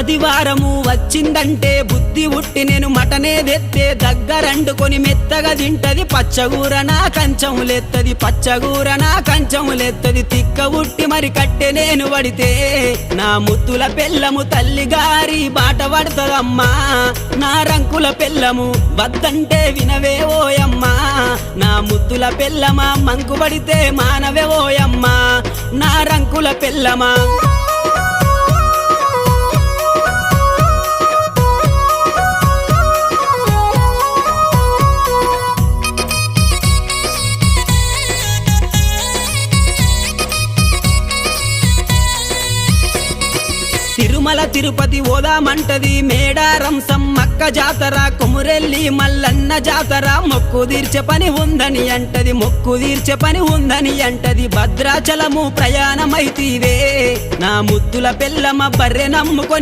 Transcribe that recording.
ఆదివారము వచ్చిందంటే బుద్ధి ఉట్టి నేను మటనే తెత్తే దగ్గరండుకొని మెత్తగా తింటది పచ్చగూర నా కంచములెత్తది పచ్చగూర నా కంచములెత్తది తిక్క ఉట్టి మరి కట్టె నేను పడితే నా ముత్తుల పెళ్ళము తల్లి గారి బాట పడుతుందమ్మా నా రంకుల పెళ్ళము వద్దంటే వినవే ఓయమ్మా నా ముద్దుల పెళ్ళమా మంకు పడితే మానవే ఓయమ్మా నా రంకుల పెళ్ళమా తిరుమల తిరుపతి ఓదామంటది మేడారం సమ్మక్క జాతర కొమురెల్లి మల్లన్న జాతర మొక్కు తీర్చే పని ఉందని అంటది మొక్కు తీర్చే పని ఉందని అంటది భద్రాచలము ప్రయాణమైతీవే నా ముద్దుల పెళ్ళమ బర్రె నమ్ముకొని